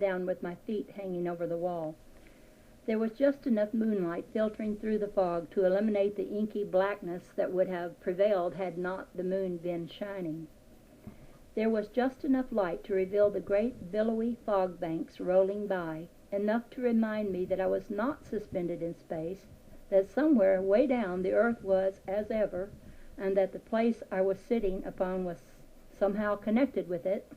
down with my feet hanging over the wall. There was just enough moonlight filtering through the fog to eliminate the inky blackness that would have prevailed had not the moon been shining. There was just enough light to reveal the great billowy fog banks rolling by, enough to remind me that I was not suspended in space, that somewhere way down the earth was as ever, and that the place I was sitting upon was somehow connected with it.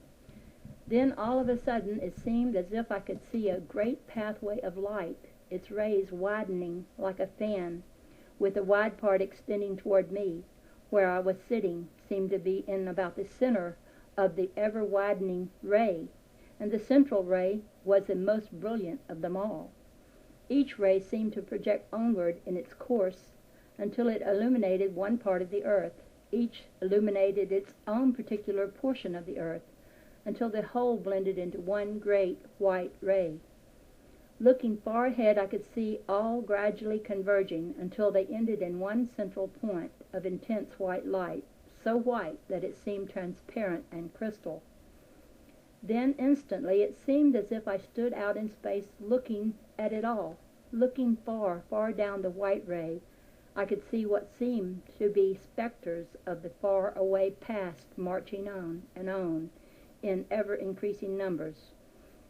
Then all of a sudden it seemed as if I could see a great pathway of light, its rays widening like a fan, with the wide part extending toward me. Where I was sitting seemed to be in about the center of the ever-widening ray, and the central ray was the most brilliant of them all. Each ray seemed to project onward in its course until it illuminated one part of the earth. Each illuminated its own particular portion of the earth, until the whole blended into one great white ray. Looking far ahead, I could see all gradually converging until they ended in one central point of intense white light, so white that it seemed transparent and crystal. Then instantly it seemed as if I stood out in space looking at it all, looking far, far down the white ray. I could see what seemed to be specters of the far-away past marching on and on in ever-increasing numbers,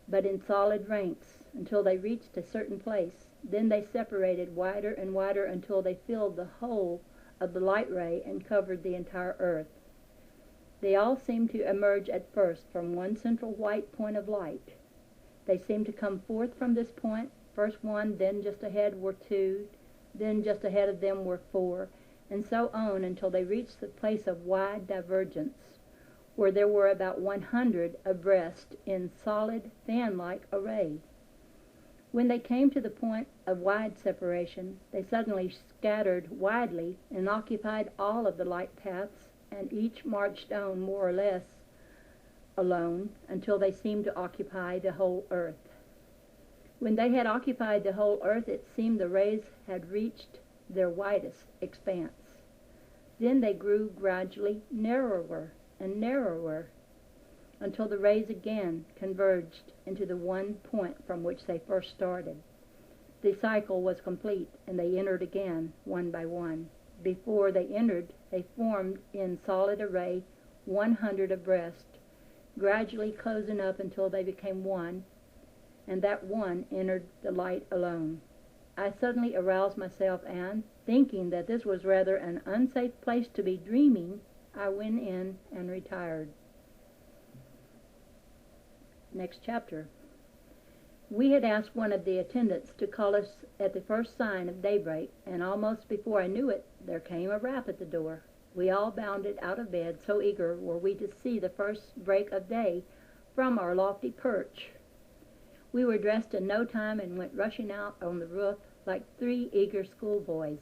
but in solid ranks, until they reached a certain place. Then they separated wider and wider until they filled the whole of the light ray and covered the entire earth. They all seemed to emerge at first from one central white point of light. They seemed to come forth from this point, first one, then just ahead were two, then just ahead of them were four, and so on until they reached the place of wide divergence, where there were about 100 abreast in solid fan-like array. When they came to the point of wide separation, they suddenly scattered widely and occupied all of the light paths, and each marched on more or less alone until they seemed to occupy the whole earth. When they had occupied the whole earth, it seemed the rays had reached their widest expanse. Then they grew gradually narrower and narrower until the rays again converged into the one point from which they first started. The cycle was complete, and they entered again, one by one. Before they entered, they formed in solid array 100 abreast, gradually closing up until they became one, and that one entered the light alone. I suddenly aroused myself and, thinking that this was rather an unsafe place to be dreaming, I went in and retired. Next chapter. We had asked one of the attendants to call us at the first sign of daybreak, and almost before I knew it, there came a rap at the door. We all bounded out of bed, so eager were we to see the first break of day from our lofty perch. We were dressed in no time and went rushing out on the roof like 3 eager schoolboys.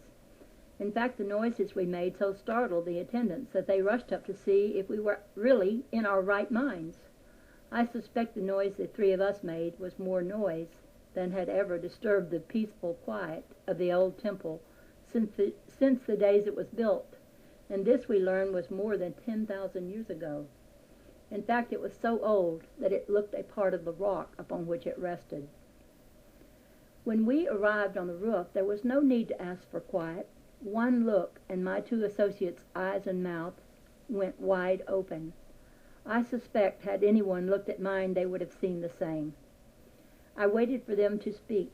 In fact, the noises we made so startled the attendants that they rushed up to see if we were really in our right minds. I suspect the noise the 3 of us made was more noise than had ever disturbed the peaceful quiet of the old temple since the days it was built, and this we learned was more than 10,000 years ago. In fact, it was so old that it looked a part of the rock upon which it rested. When we arrived on the roof, there was no need to ask for quiet. One look, and my 2 associates' eyes and mouth went wide open. I suspect had anyone looked at mine, they would have seen the same. I waited for them to speak.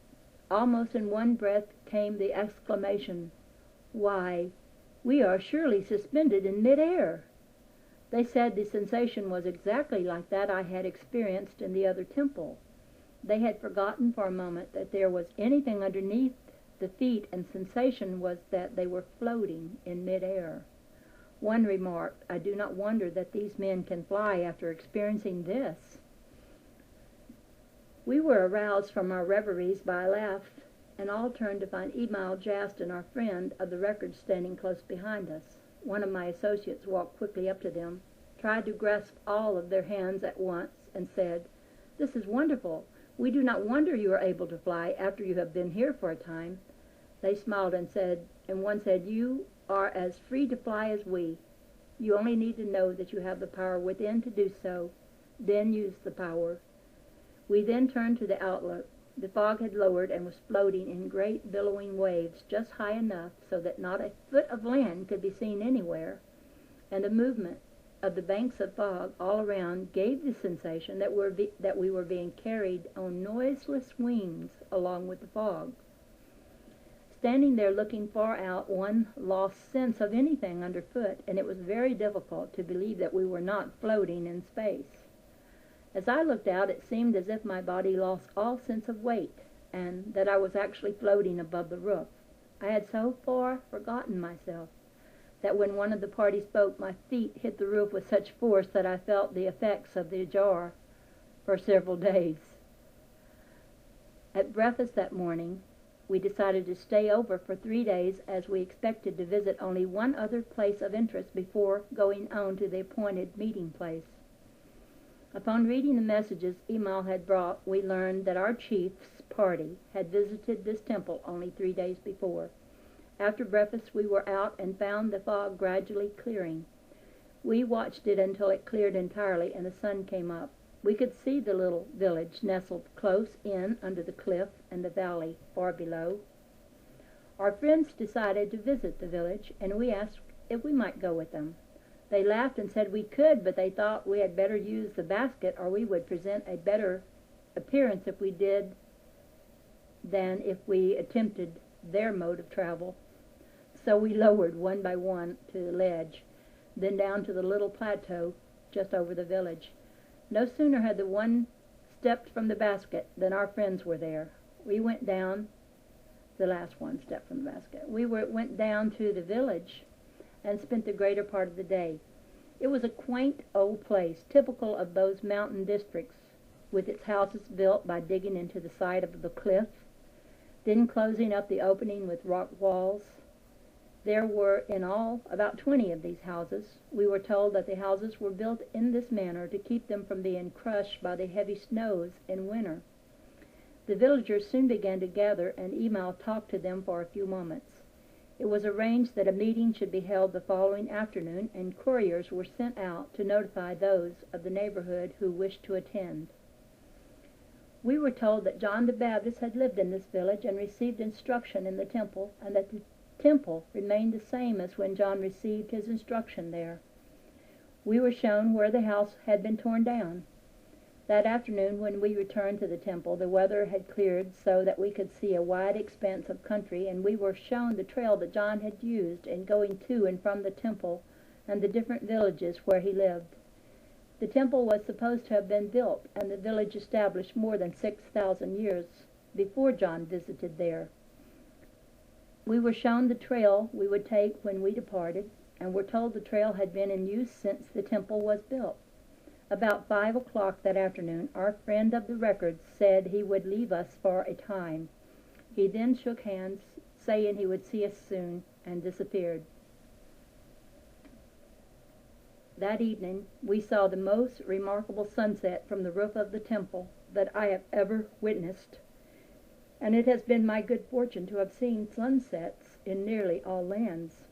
Almost in one breath came the exclamation, "Why, we are surely suspended in mid-air." They said the sensation was exactly like that I had experienced in the other temple. They had forgotten for a moment that there was anything underneath the feet, and sensation was that they were floating in mid-air. One remarked, "I do not wonder that these men can fly after experiencing this." We were aroused from our reveries by a laugh, and all turned to find Emil Jastin, our friend of the record, standing close behind us. One of my associates walked quickly up to them, tried to grasp all of their hands at once, and said, "This is wonderful. We do not wonder you are able to fly after you have been here for a time." They smiled and one said, "You are as free to fly as we. You only need to know that you have the power within to do so. Then use the power." We then turned to the outlook. The fog had lowered and was floating in great billowing waves just high enough so that not a foot of land could be seen anywhere, and the movement of the banks of fog all around gave the sensation that we were being carried on noiseless wings along with the fog. Standing there looking far out, one lost sense of anything underfoot, and it was very difficult to believe that we were not floating in space. As I looked out, it seemed as if my body lost all sense of weight, and that I was actually floating above the roof. I had so far forgotten myself that when one of the party spoke, my feet hit the roof with such force that I felt the effects of the jar for several days. At breakfast that morning, we decided to stay over for 3 days, as we expected to visit only one other place of interest before going on to the appointed meeting place. Upon reading the messages Emal had brought, we learned that our chief's party had visited this temple only 3 days before. After breakfast, we were out and found the fog gradually clearing. We watched it until it cleared entirely and the sun came up. We could see the little village nestled close in under the cliff and the valley far below. Our friends decided to visit the village, and we asked if we might go with them. They laughed and said we could, but they thought we had better use the basket, or we would present a better appearance if we did than if we attempted their mode of travel. So we lowered one by one to the ledge, then down to the little plateau just over the village. No sooner had the one stepped from the basket than our friends were there. We went down, the last one stepped from the basket. We went down to the village and spent the greater part of the day. It was a quaint old place, typical of those mountain districts, with its houses built by digging into the side of the cliff, then closing up the opening with rock walls. There were in all about 20 of these houses. We were told that the houses were built in this manner to keep them from being crushed by the heavy snows in winter. The villagers soon began to gather, and Emal talked to them for a few moments. It was arranged that a meeting should be held the following afternoon, and couriers were sent out to notify those of the neighborhood who wished to attend. We were told that John the Baptist had lived in this village and received instruction in the temple, and that the temple remained the same as when John received his instruction there. We were shown where the house had been torn down. That afternoon, when we returned to the temple, the weather had cleared so that we could see a wide expanse of country, and we were shown the trail that John had used in going to and from the temple and the different villages where he lived. The temple was supposed to have been built and the village established more than 6,000 years before John visited there. We were shown the trail we would take when we departed, and were told the trail had been in use since the temple was built. About 5 o'clock that afternoon, our friend of the records said he would leave us for a time. He then shook hands, saying he would see us soon, and disappeared. That evening, we saw the most remarkable sunset from the roof of the temple that I have ever witnessed, and it has been my good fortune to have seen sunsets in nearly all lands.